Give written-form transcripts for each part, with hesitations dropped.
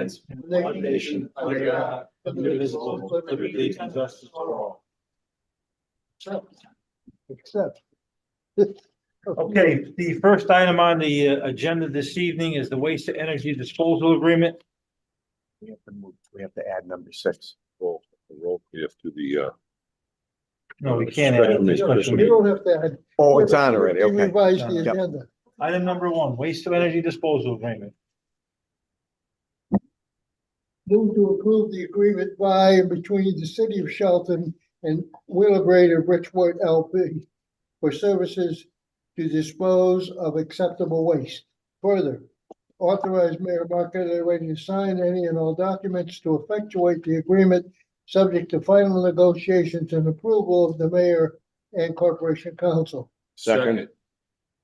stands one nation under God, indivisible, with liberty and justice for all. Except. Okay, the first item on the agenda this evening is the waste to energy disposal agreement. We have to add number 6. Roll, you have to the, No, we can't add Special it. meeting. Special You meeting. don't have to add. Oh, it's on already, You okay. revised the Yep. agenda. Item number 1, waste to energy disposal agreement. Move to approve the agreement by and between the city of Shelton and Wheelabrator Bridgeport LP for services to dispose of acceptable waste. Further, authorize Mayor Mark Aldermen to sign any and all documents to effectuate the agreement, subject to final negotiations and approval of the mayor and corporation council. second,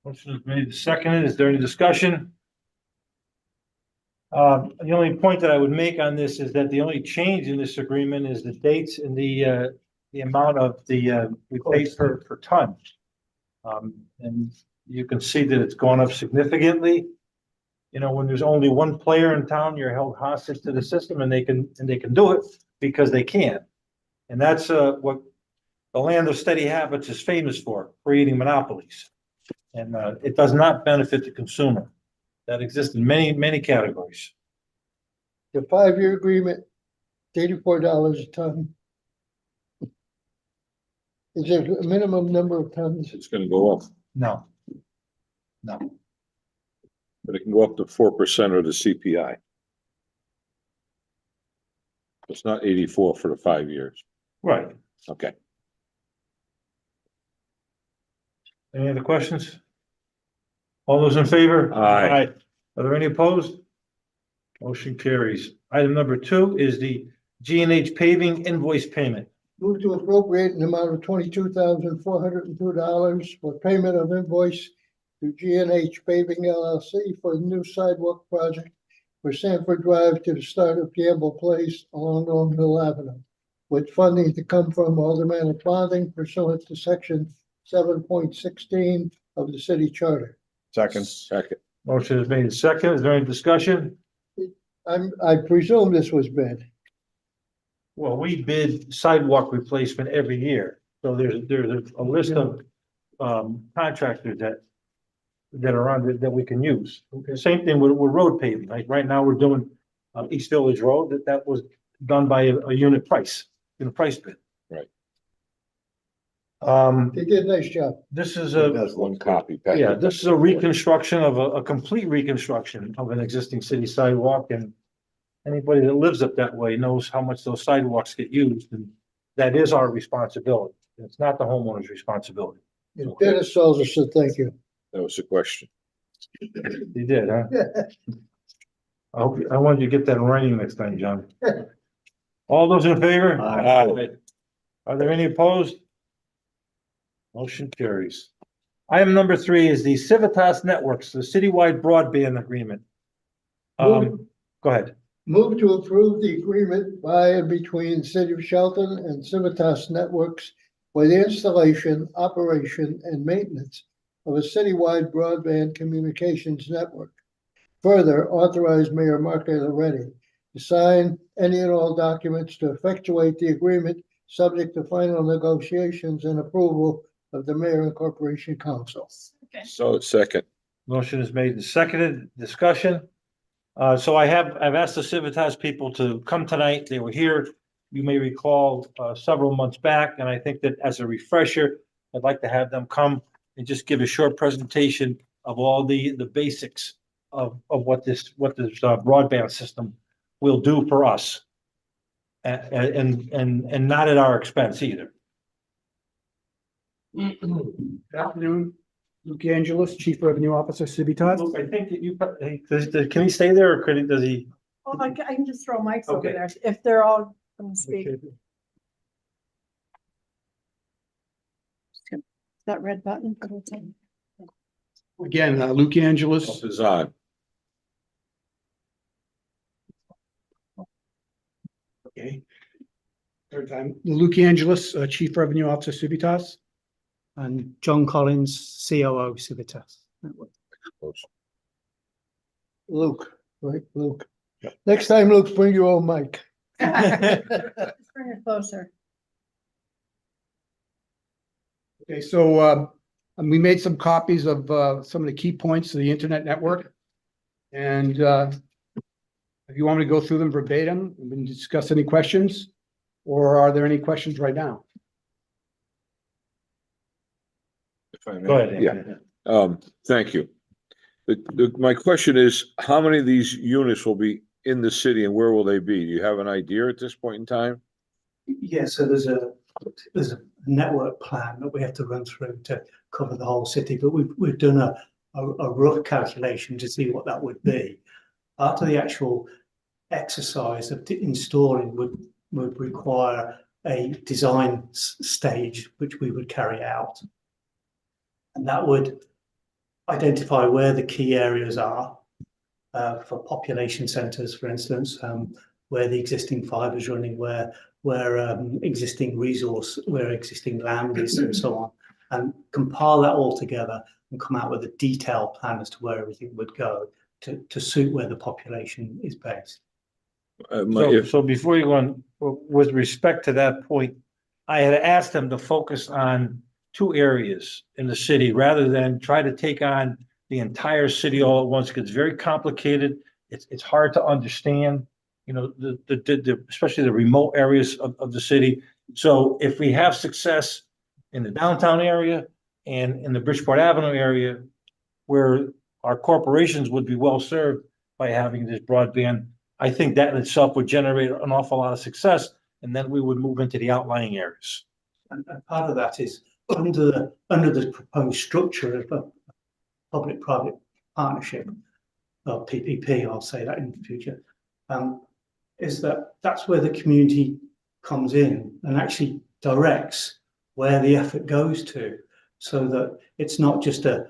Motion is made, seconded. Is there any discussion? The only point that I would make on this is that the only change in this agreement is the dates and the amount of the, we pay per ton. And you can see that it's gone up significantly. You know, when there's only one player in town, you're held hostage to the system and they can do it because they can. And that's what the land of steady habits is famous for, creating monopolies. And it does not benefit the consumer. That exists in many, many categories. The 5-year agreement, $84 a ton. Is there a minimum number of tons? it's gonna go up, No. No. but it can go up to 4% of the CPI. It's not 84 for the 5 years. Right. Okay. Any other questions? All those in favor? Aye. Are there any opposed? Motion carries. Item number 2 is the G&H paving invoice payment. Move to appropriate an amount of $22,402 for payment of invoice to G&H Paving LLC for the new sidewalk project for Sanford Drive to the start of Campbell Place along Long Hill Avenue, with funding to come from Aldermen bonding pursuant to section 7.16 of the city charter. Second. Motion is made in second. Is there any discussion? I presume this was bid. Well, we bid sidewalk replacement every year. So there's a list of contractors that are on that we can use. Okay. Same thing with road paving. Like right now, we're doing East Village Road. That was done by a unit price bid. Right. They did a nice job. This is That's one copy. yeah, this is a reconstruction of a complete reconstruction of an existing city sidewalk, and anybody that lives up that way knows how much those sidewalks get used, and that is our responsibility. It's not the homeowner's responsibility. And Dennis Souza said thank you. That was the question. You did, huh? I wanted you to get that in writing next time, John. All those in favor? Aye. Are there any opposed? Motion carries. Item number 3 is the Civitas Networks, the citywide broadband agreement. Go ahead. Move to approve the agreement by and between the City of Shelton and Civitas Networks for the installation, operation, and maintenance of a citywide broadband communications network. Further, authorize Mayor Mark Aldermen to sign any and all documents to effectuate the agreement, subject to final negotiations and approval of the mayor and corporation council. So second, Motion is made and seconded. Discussion. So I've asked the Civitas people to come tonight. They were here. You may recall several months back, and I think that as a refresher, I'd like to have them come and just give a short presentation of all the basics of what this broadband system will do for us. And not at our expense either. Good afternoon, Luke Angelis, Chief Revenue Officer, Civitas. Look, I think that you, can he stay there or does he? Oh, I can just throw mics over Okay. there if they're all going to speak. That red button. Again, Luke Angelis, is on. okay. Third time, Luke Angelis, Chief Revenue Officer, Civitas. And John Collins, COO, Civitas. Luke, right, Luke. Next time, Luke, bring your own mic. Let's bring it closer. Okay, so we made some copies of some of the key points of the internet network. And if you want me to go through them verbatim, we can discuss any questions, or are there any questions right now? If I may. Go ahead. Yeah. Anthony. Thank you. My question is, how many of these units will be in the city and where will they be? Do you have an idea at this point in time? Yeah, so there's a network plan that we have to run through to cover the whole city, but we've done a rough calculation to see what that would be. Part of the actual exercise of installing would require a design stage, which we would carry out. And that would identify where the key areas are for population centres, for instance, where the existing fibre is running, where existing resource, where existing land is, and so on, and compile that all together and come out with a detailed plan as to where everything would go to suit where the population is based. So before you go on, with respect to that point, I had asked them to focus on 2 areas in the city rather than try to take on the entire city all at once, because it's very complicated. It's hard to understand, you know, especially the remote areas of the city. So if we have success in the downtown area and in the Bridgeport Avenue area, where our corporations would be well served by having this broadband, I think that in itself would generate an awful lot of success, and then we would move into the outlying areas. And part of that is under the proposed structure of a public-private partnership, or PPP, I'll say that in the future, is that's where the community comes in and actually directs where the effort goes to, so that it's not just a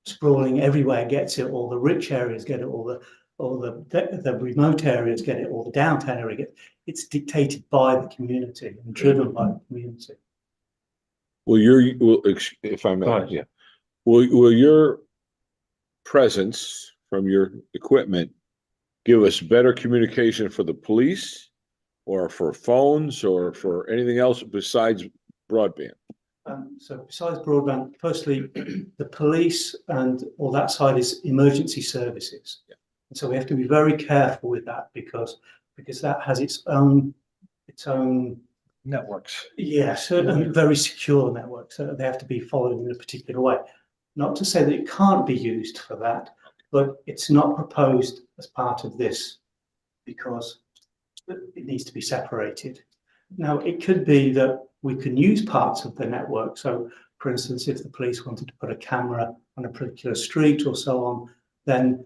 sprawling everywhere gets it, or the rich areas get it, or the remote areas get it, or the downtown area get it. It's dictated by the community and driven by the community. If I Go may, ahead. yeah. Will your presence from your equipment give us better communication for the police or for phones or for anything else besides broadband? So besides broadband, firstly, the police and all that side is emergency services. Yeah. And so we have to be very careful with that because that has its own Networks. yes, and very secure network. So they have to be followed in a particular way. Not to say that it can't be used for that, but it's not proposed as part of this because it needs to be separated. Now, it could be that we can use parts of the network. So, for instance, if the police wanted to put a camera on a particular street or so on, then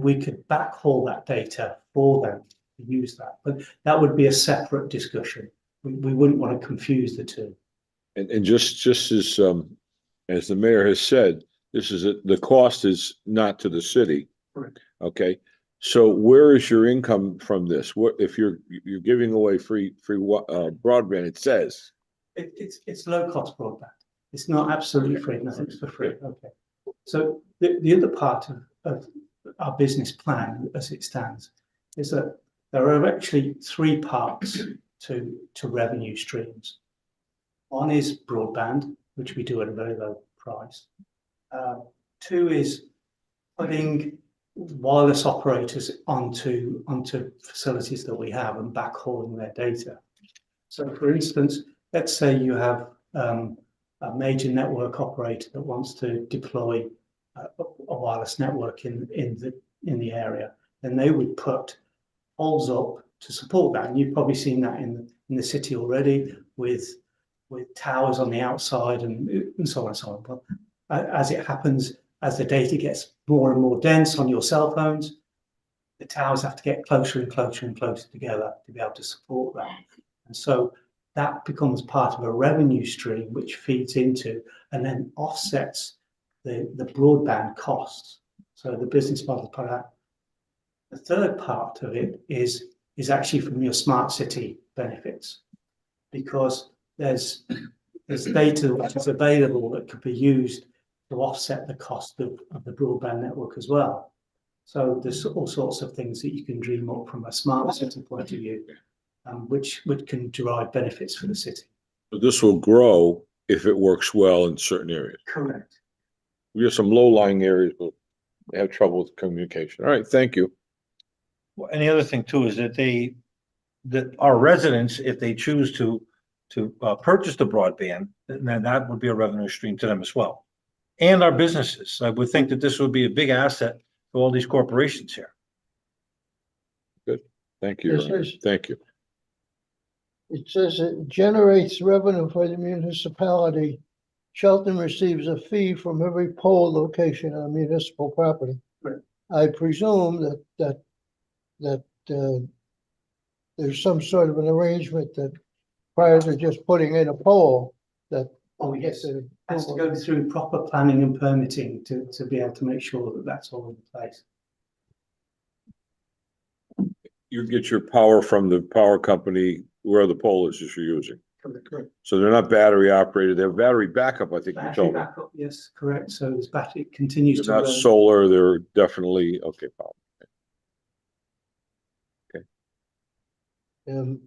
we could backhaul that data for them to use that. But that would be a separate discussion. We wouldn't want to confuse the two. And just as the mayor has said, the cost is not to the city. Correct. Okay. So where is your income from this? What if you're giving away free broadband? It says It's low cost broadband. It's not absolutely free. Nothing's for free. Okay. So the other part of our business plan, as it stands, is that there are actually 3 parts to revenue streams. One is broadband, which we do at a very low price. 2 is putting wireless operators onto facilities that we have and backhauling their data. So, for instance, let's say you have a major network operator that wants to deploy a wireless network in the area, then they would put poles up to support that, and you've probably seen that in the city already with towers on the outside and so on and so on. But as it happens, as the data gets more and more dense on your cell phones, the towers have to get closer and closer and closer together to be able to support that. And so that becomes part of a revenue stream which feeds into and then offsets the broadband costs. So the business model for that. The third part of it is actually from your smart city benefits, because there's data which is available that could be used to offset the cost of the broadband network as well. So there's all sorts of things that you can dream up from a smart city point of view, which can derive benefits for the city. But this will grow if it works well in certain areas. Correct. We have some low-lying areas, but they have trouble with communication. All right, thank you. Well, and the other thing too is that that our residents, if they choose to purchase the broadband, then that would be a revenue stream to them as well. And our businesses. I would think that this would be a big asset to all these corporations here. Thank you. This Your Honor. is- Thank you. It says it generates revenue for the municipality. Shelton receives a fee from every pole location on municipal property. Right. I presume that there's some sort of an arrangement that prior to just putting in a pole, that. Oh, yes. the Has to approval- go through proper planning and permitting to be able to make sure that that's all in place. You get your power from the power company where the pole is that you're using. Correct. So they're not battery operated. They have battery backup, I think you Battery told me. backup, yes, correct. So as battery continues They're to not run. solar, they're definitely, okay, power. Um,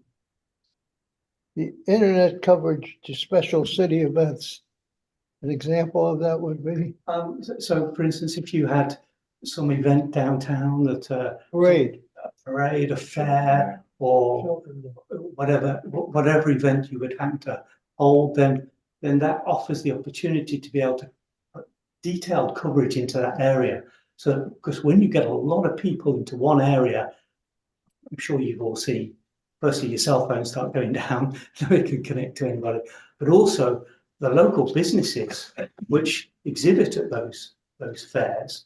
The internet coverage to special city events. An example of that would be So for instance, if you had some event downtown that parade. a parade, a fair, or whatever event you would happen to hold, then that offers the opportunity to be able to put detailed coverage into that area. So, because when you get a lot of people into one area, I'm sure you've all seen, firstly, your cell phones start going down, so it can connect to anybody, but also the local businesses which exhibit at those fairs,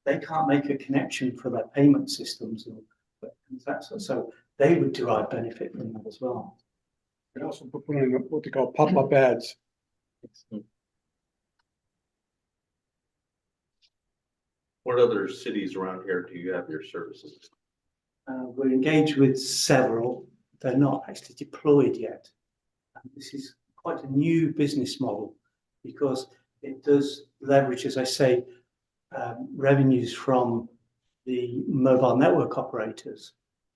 they can't make a connection for their payment systems, so they would derive benefit from that as well. And also putting what they call pop-up ads. What other cities around here do you have your services? We're engaged with several, they're not actually deployed yet. This is quite a new business model because it does leverage, as I say, revenues from the mobile network operators,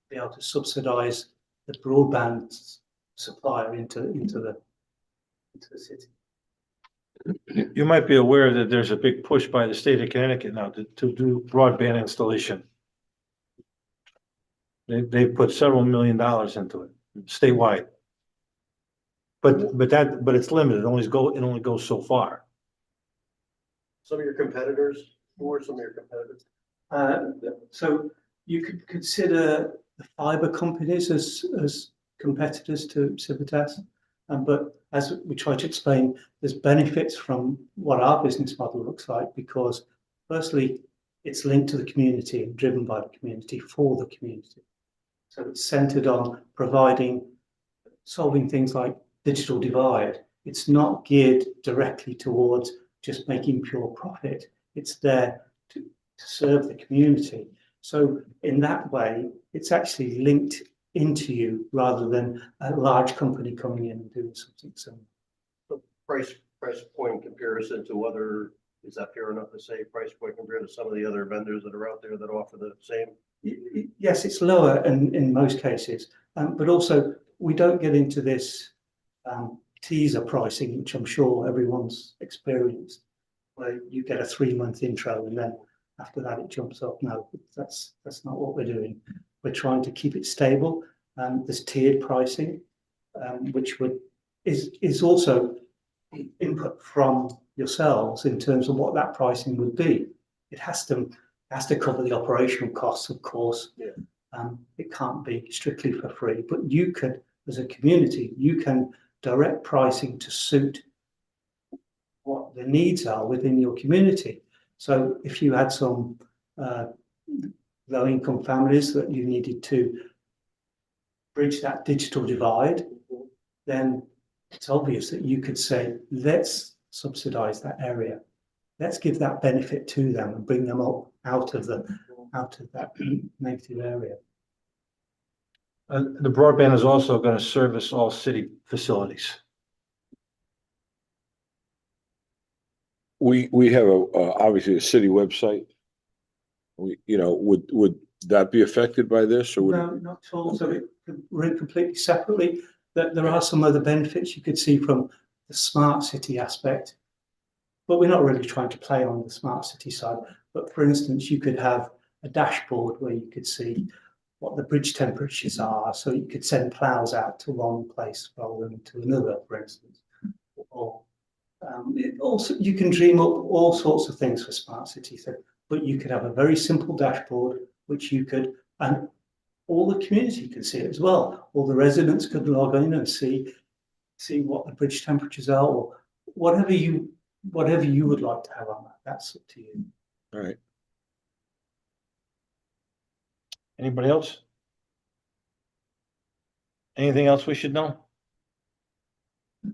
be able to subsidize the broadband supplier into the city. You might be aware that there's a big push by the state of Connecticut now to do broadband installation. They've put several $1 million into it statewide. But it's limited. It only goes so far. Some of your competitors, who are some of your competitors? So you could consider the fiber companies as competitors to Civitas. But as we try to explain, there's benefits from what our business model looks like because firstly, it's linked to the community and driven by the community for the community. So it's centered on solving things like digital divide. It's not geared directly towards just making pure profit. It's there to serve the community. So in that way, it's actually linked into you rather than a large company coming in and doing something similar. So price point comparison to other, is that fair enough to say, price point compared to some of the other vendors that are out there that offer the same? Yes, it's lower in most cases, but also we don't get into this teaser pricing, which I'm sure everyone's experienced, where you get a 3-month intro and then after that it jumps up. No, that's not what we're doing. We're trying to keep it stable. There's tiered pricing, which is also input from yourselves in terms of what that pricing would be. It has to cover the operational costs, of course. Yeah. It can't be strictly for free, but you could, as a community, you can direct pricing to suit what the needs are within your community. So if you had some low-income families that you needed to bridge that digital divide, then it's obvious that you could say, let's subsidize that area. Let's give that benefit to them and bring them up out of that negative area. The broadband is also going to service all city facilities. We have obviously a city website. would that be affected by this or would? No, not at all. So it could run completely separately. There are some other benefits you could see from the smart city aspect, but we're not really trying to play on the smart city side. But for instance, you could have a dashboard where you could see what the bridge temperatures are, so you could send plows out to one place rather than to another, for instance. Or also, you can dream up all sorts of things for smart cities, but you could have a very simple dashboard which you could, and all the community could see it as well. All the residents could log in and see what the bridge temperatures are, or whatever you would like to have on that. That's up to you. All right. Anybody else? Anything else we should know? I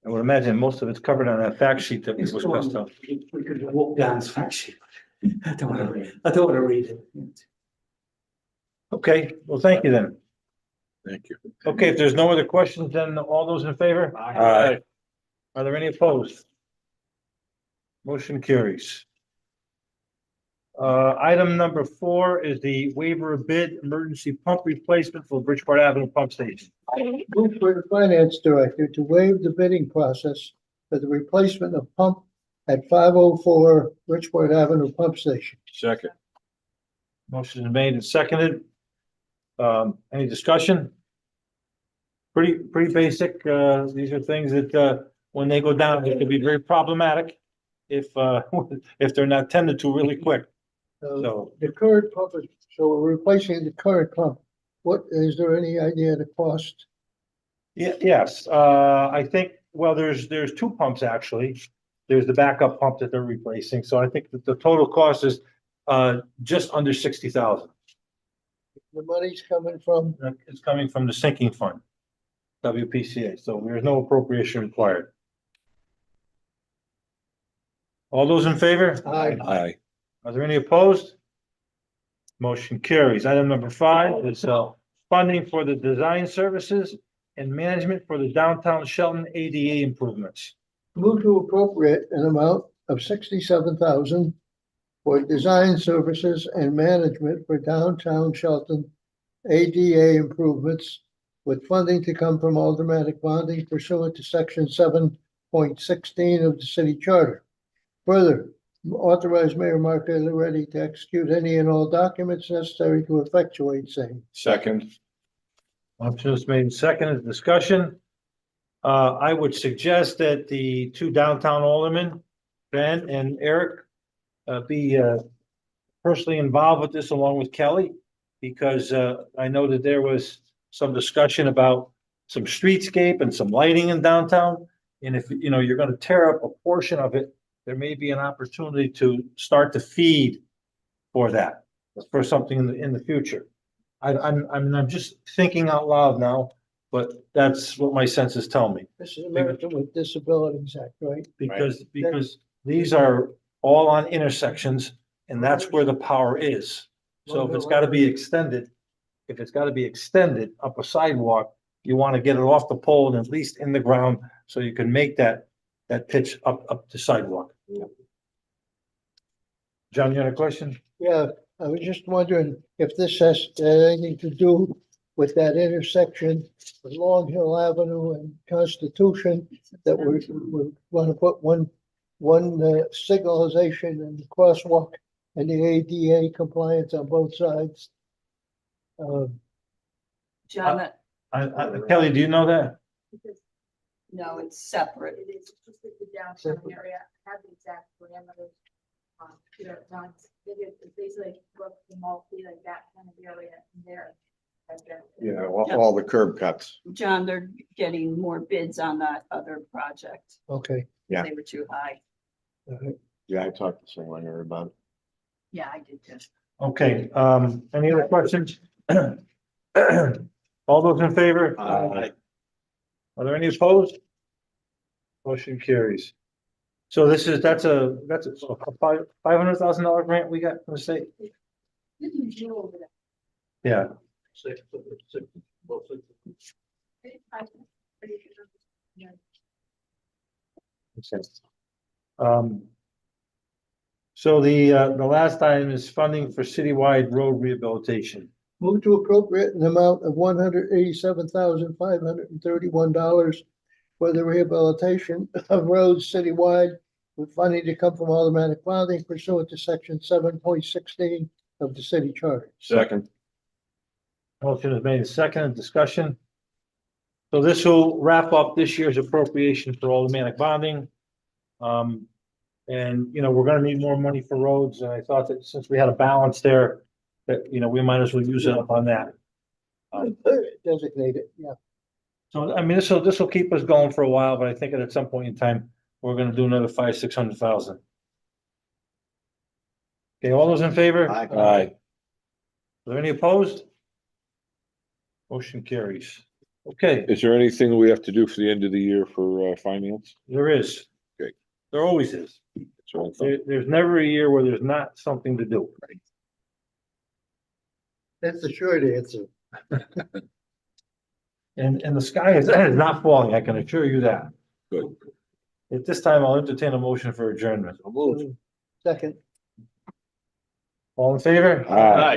would imagine most of it's covered on that fact sheet that we It's discussed. gone. We could walk down the fact sheet. I don't want to read it. Okay, well, thank you then. Thank you. Okay, if there's no other questions, then all those in favor? Aye. Are there any opposed? Motion carries. Item number 4 is the waiver of bid emergency pump replacement for Bridgeport Avenue Pump Station. Move for the finance director to waive the bidding process for the replacement of pump at 504 Bridgeport Avenue Pump Station. Second. Motion is made and seconded. Any discussion? Pretty basic. These are things that, when they go down, they can be very problematic if if they're not tended to really quick. So, The current pump is, so we're replacing the current pump. What, is there any idea of the cost? yes, I think, well, there's 2 pumps actually. There's the backup pump that they're replacing. So I think that the total cost is just under 60,000. The money's coming from, It's coming from the sinking fund, WPCA. So there's no appropriation required. All those in favor? Aye. Aye. Are there any opposed? Motion carries. Item number 5 is funding for the design services and management for the downtown Shelton ADA improvements. move to appropriate an amount of 67,000 for design services and management for downtown Shelton ADA improvements, with funding to come from automatic bonding pursuant to section 7.16 of the city charter. Further, authorize Mayor Mark Ready to execute any and all documents necessary to effectuate same. Second. Motion is made and seconded. Discussion. I would suggest that the 2 downtown aldermen, Ben and Eric, be personally involved with this along with Kelly, because I know that there was some discussion about some streetscape and some lighting in downtown. And if, you're going to tear up a portion of it, there may be an opportunity to start to feed for that, for something in the future. I'm just thinking out loud now, but that's what my senses tell me. This is American with Disabilities Act, right? Because these are all on intersections and that's where the power is. So if it's gotta be extended, up a sidewalk, you wanna get it off the pole and at least in the ground so you can make that pitch up the sidewalk. John, you had a question? Yeah, I was just wondering if this has anything to do with that intersection with Long Hill Avenue and Constitution, that we're going to put one signalization and crosswalk and the ADA compliance on both sides. John, Kelly, do you know that? no, it's separate. It is just like the downtown area, have the exact parameters. It's basically look the multi, like that kind of area in there. Yeah, all the curb cuts. John, they're getting more bids on that other project. Okay. Yeah. They were too high. Yeah, I talked to someone about it. Yeah, I did too. Okay, any other questions? All those in favor? Aye. Are there any opposed? Motion carries. So that's a $500,000 grant we got from the state? Yeah. Okay. So the last item is funding for citywide road rehabilitation. Move to appropriate an amount of $187,531 for the rehabilitation of roads citywide, with funding to come from automatic bonding pursuant to section 7.16 of the city charter. Second. Motion is made in second, discussion. So this will wrap up this year's appropriation for automatic bonding. And, you know, we're gonna need more money for roads, and I thought that since we had a balance there, that, you know, we might as well use it up on that. Designated, yeah. So, I mean, this will keep us going for a while, but I think at some point in time, we're gonna do another 500,000-600,000. Okay, all those in favor? Aye. Aye. Are there any opposed? Motion carries. Okay, Is there anything we have to do for the end of the year for finance? there is. Okay. There always is. That's what I thought. There's never a year where there's not something to do. That's the short answer. And the sky is not falling, I can assure you that. Good. At this time, I'll entertain a motion for adjournment. Second. All in favor? Aye.